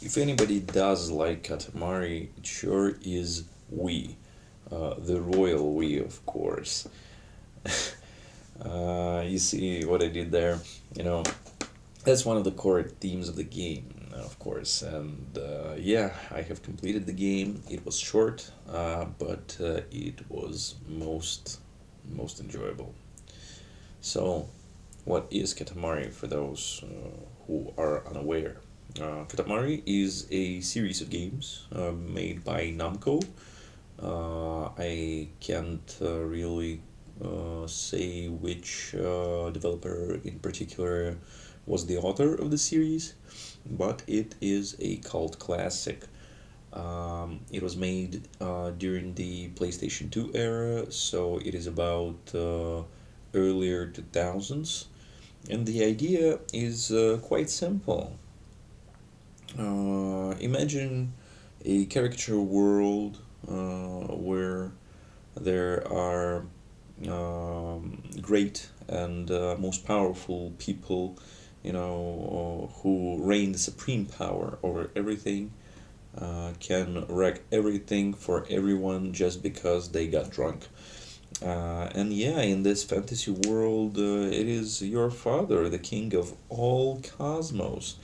If anybody does like Katamari, it sure is we, the royal we, of course. You see what I did there? You know, that's one of the core themes of the game, of course. And yeah, I have completed the game. It was short, but it was most enjoyable. So, what is Katamari for those who are unaware? Katamari is a series of games made by Namco. I can't really say which developer in particular was the author of the series, but it is a cult classic. It was made during the PlayStation 2 era, so it is about earlier 2000s. And the idea is quite simple. Imagine a caricature world where there are great and most powerful people, who reign the supreme power over everything, can wreck everything for everyone just because they got drunk. And yeah, in this fantasy world, it is your father, the king of all cosmos.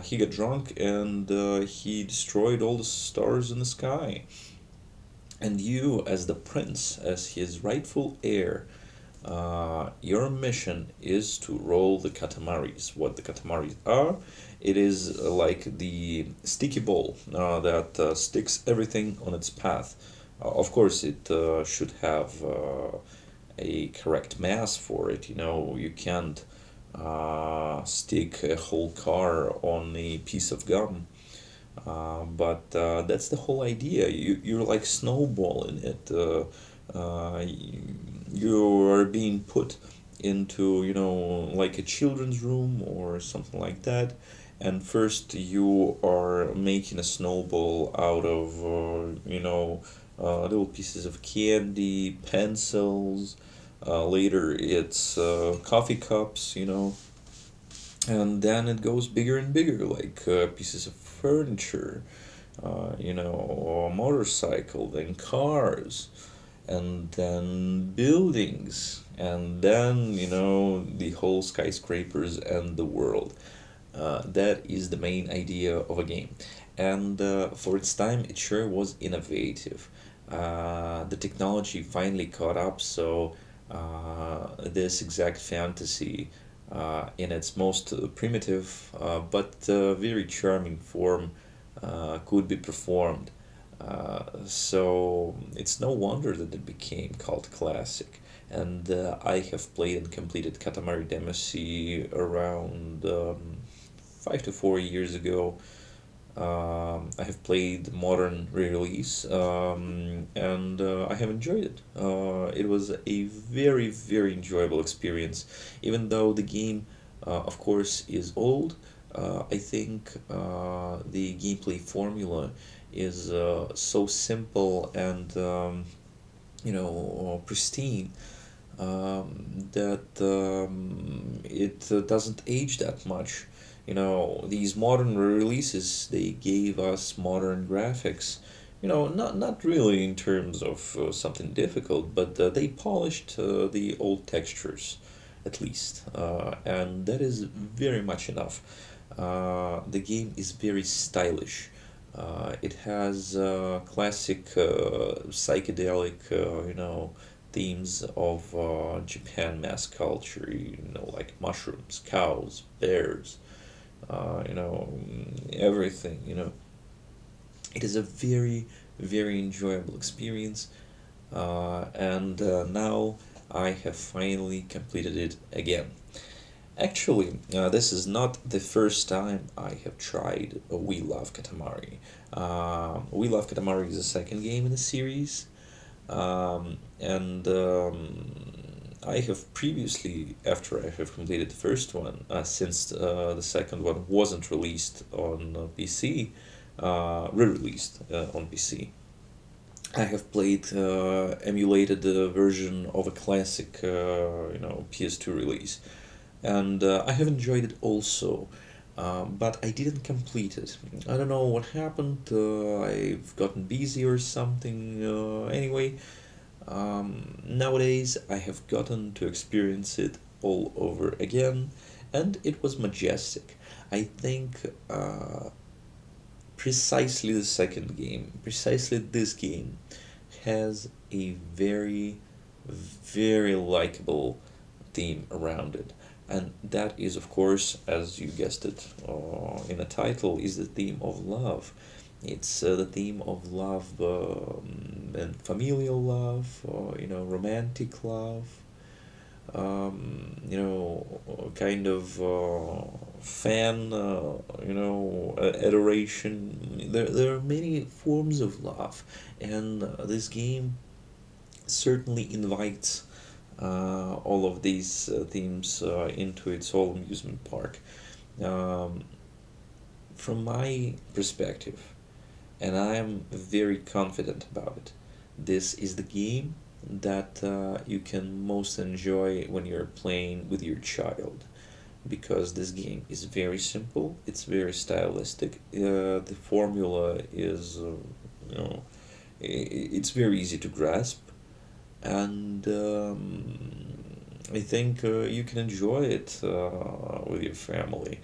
He got drunk and he destroyed all the stars in the sky. And you, as the prince, as his rightful heir, your mission is to roll the Katamaris. What the Katamaris are, it is like the sticky ball that sticks everything on its path. Of course, it should have a correct mass for it. You can't stick a whole car on a piece of gum. But that's the whole idea. You're like snowballing it. You are being put into, like a children's room or something like that. And first you are making a snowball out of, little pieces of candy, pencils. Later it's coffee cups, and then it goes bigger and bigger, like pieces of furniture, a motorcycle, then cars, and then buildings, and then the whole skyscrapers and the world. That is the main idea of a game, and for its time, it sure was innovative. The technology finally caught up, so this exact fantasy, in its most primitive but very charming form, could be performed. So it's no wonder that it became cult classic. And I have played and completed Katamari Damacy around 5 to 4 years ago. I have played the modern re-release, and I have enjoyed it. It was a very, very enjoyable experience. Even though the game, of course, is old, I think the gameplay formula is so simple and pristine, that it doesn't age that much. These modern releases, they gave us modern graphics. Not really in terms of something difficult, but they polished the old textures, at least, and that is very much enough. The game is very stylish. It has classic psychedelic, themes of Japan mass culture, like mushrooms, cows, bears, everything. It is a very, very enjoyable experience, and now I have finally completed it again. Actually, this is not the first time I have tried We Love Katamari. We Love Katamari is the second game in the series, and I have previously, after I have completed the first one, since the second one wasn't released on PC, re-released on PC. I have played emulated version of a classic, PS2 release, and I have enjoyed it also. but I didn't complete it. I don't know what happened. I've gotten busy or something. Anyway, nowadays I have gotten to experience it all over again, and it was majestic. I think precisely the second game, precisely this game, has a very, very likable theme around it. And that is, of course, as you guessed it in the title, is the theme of love. It's the theme of love and familial love, romantic love, kind of fan, adoration. There are many forms of love, and this game certainly invites all of these themes into its whole amusement park. Um, from my perspective, and I am very confident about it, this is the game that you can most enjoy when you're playing with your child, because this game is very simple, it's very stylistic, the formula is, you know, it's very easy to grasp, and I think you can enjoy it with your family.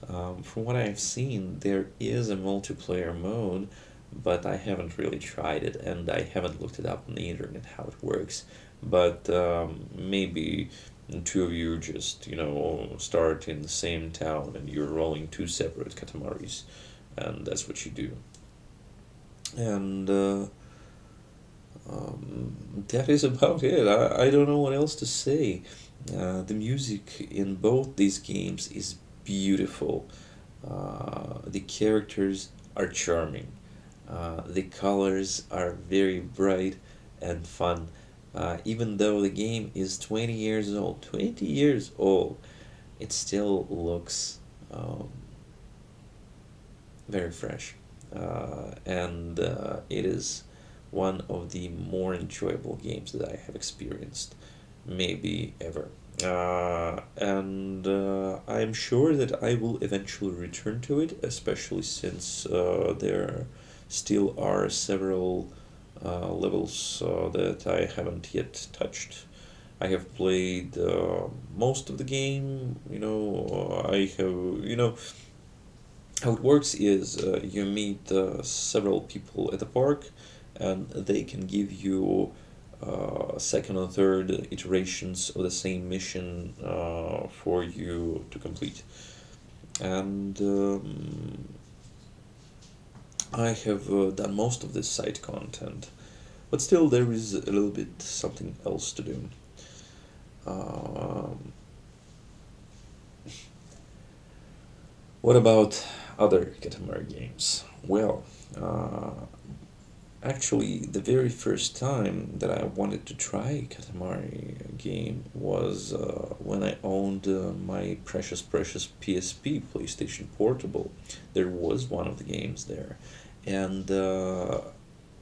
From what I've seen, there is a multiplayer mode, but I haven't really tried it, and I haven't looked it up on the internet how it works. But maybe two of you just, start in the same town and you're rolling two separate Katamaris, and that's what you do. And that is about it. I don't know what else to say. The music in both these games is beautiful. The characters are charming. The colors are very bright and fun. Even though the game is 20 years old, it still looks very fresh. And it is one of the more enjoyable games that I have experienced, maybe ever. And I'm sure that I will eventually return to it, especially since there still are several levels that I haven't yet touched. I have played most of the game, I have, how it works is you meet several people at the park, and they can give you second or third iterations of the same mission for you to complete. And I have done most of this side content, but still there is a little bit something else to do. Um, what about other Katamari games? Well, actually, the very first time that I wanted to try Katamari game was when I owned my precious PSP, PlayStation Portable. There was one of the games there, and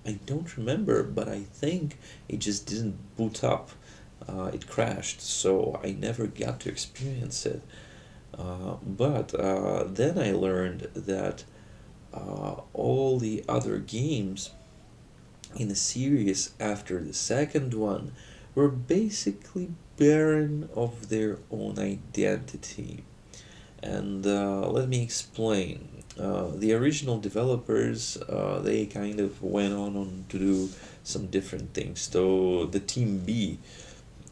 I don't remember, but I think it just didn't boot up. It crashed, so I never got to experience it. But then I learned that all the other games in the series after the second one were basically barren of their own identity. And let me explain. The original developers, they kind of went on to do some different things. So the Team B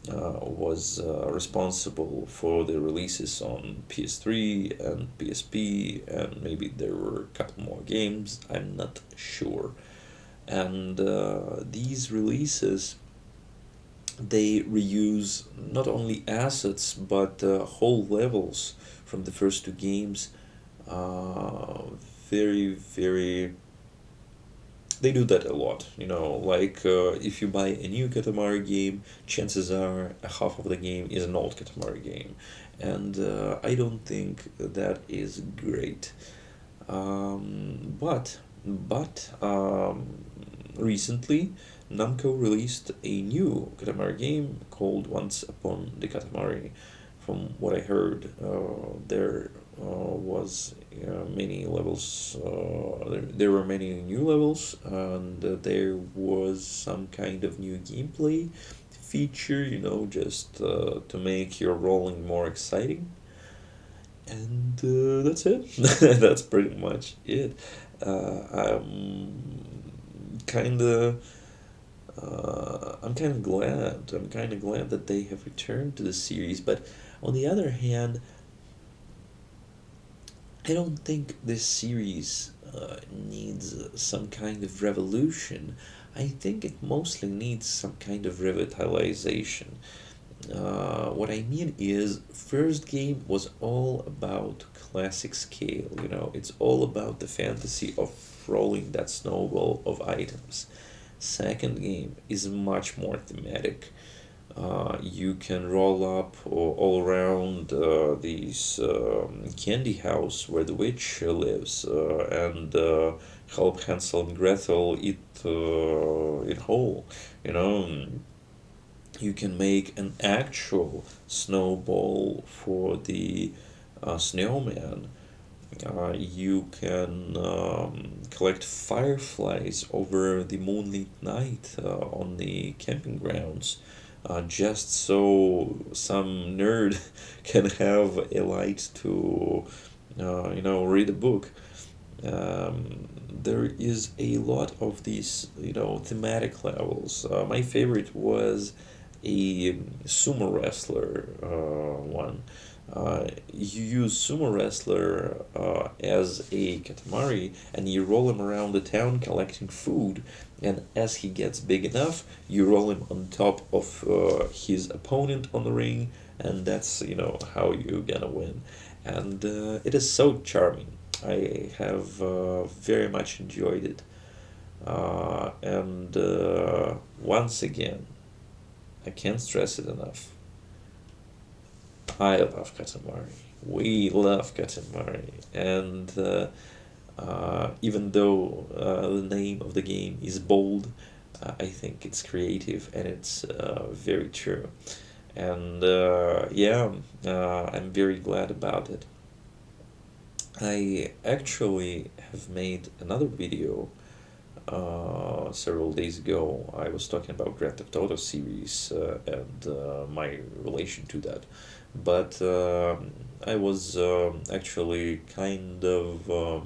was responsible for the releases on PS3 and PSP, and maybe there were a couple more games, I'm not sure. And these releases, they reuse not only assets but whole levels from the first two games. uh, Very, very, they do that a lot, like if you buy a new Katamari game, chances are half of the game is an old Katamari game, and I don't think that is great. But recently, Namco released a new Katamari game called Once Upon the Katamari. From what I heard, there was many levels. There were many new levels, and there was some kind of new gameplay feature, just to make your rolling more exciting. And that's it. That's pretty much it. I'm kind of. I'm kind of glad. I'm kind of glad that they have returned to the series, but on the other hand, I don't think this series needs some kind of revolution. I think it mostly needs some kind of revitalization. What I mean is, first game was all about classic scale. It's all about the fantasy of rolling that snowball of items. Second game is much more thematic. You can roll up all around these candy house where the witch lives, and help Hansel and Gretel eat it whole. You know, you can make an actual snowball for the snowman. You can collect fireflies over the moonlit night on the camping grounds, just so some nerd can have a light to, read a book. There is a lot of these, thematic levels. My favorite was a sumo wrestler one. You use sumo wrestler as a katamari, and you roll him around the town collecting food. And as he gets big enough, you roll him on top of his opponent on the ring, and that's how you gonna win. And it is so charming. I have very much enjoyed it. And once again, I can't stress it enough. I love Katamari. We love Katamari. And even though the name of the game is bold, I think it's creative and it's very true. And yeah, I'm very glad about it. I actually have made another video several days ago. I was talking about Grand Theft Auto series and my relation to that. But I was actually kind of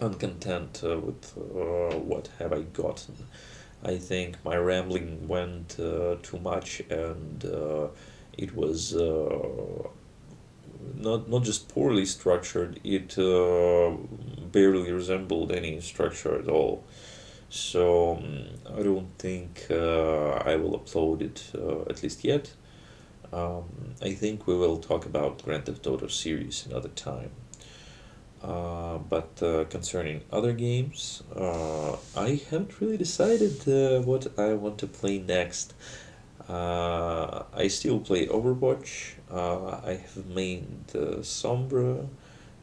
uncontent with what have I gotten. I think my rambling went too much, and it was not just poorly structured, it barely resembled any structure at all. So I don't think I will upload it, at least yet. I think we will talk about Grand Theft Auto series another time. But concerning other games, I haven't really decided what I want to play next. I still play Overwatch. I have made Sombra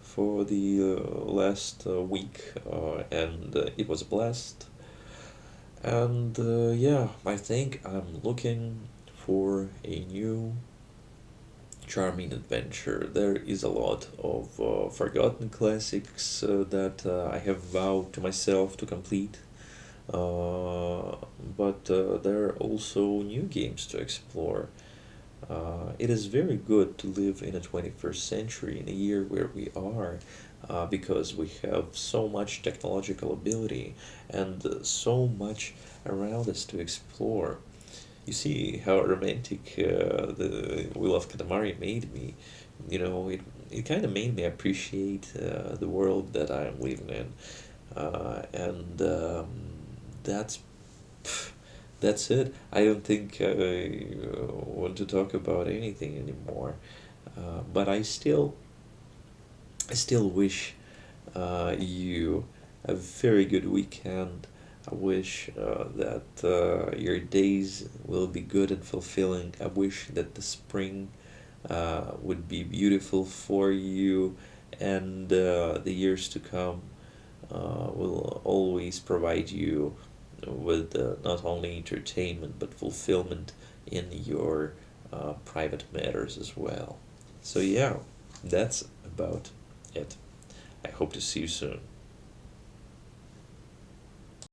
for the last week, and it was a blast. And yeah, I think I'm looking for a new charming adventure. There is a lot of forgotten classics that I have vowed to myself to complete. But there are also new games to explore. It is very good to live in a 21st century, in a year where we are, because we have so much technological ability and so much around us to explore. You see how romantic the Will of Katamari made me. It kind of made me appreciate the world that I am living in, and that's that's it. I don't think I want to talk about anything anymore. But I still wish you a very good weekend. I wish that your days will be good and fulfilling. I wish that the spring would be beautiful for you, and the years to come will always provide you with not only entertainment but fulfillment in your private matters as well. So, yeah, that's about it. I hope to see you soon.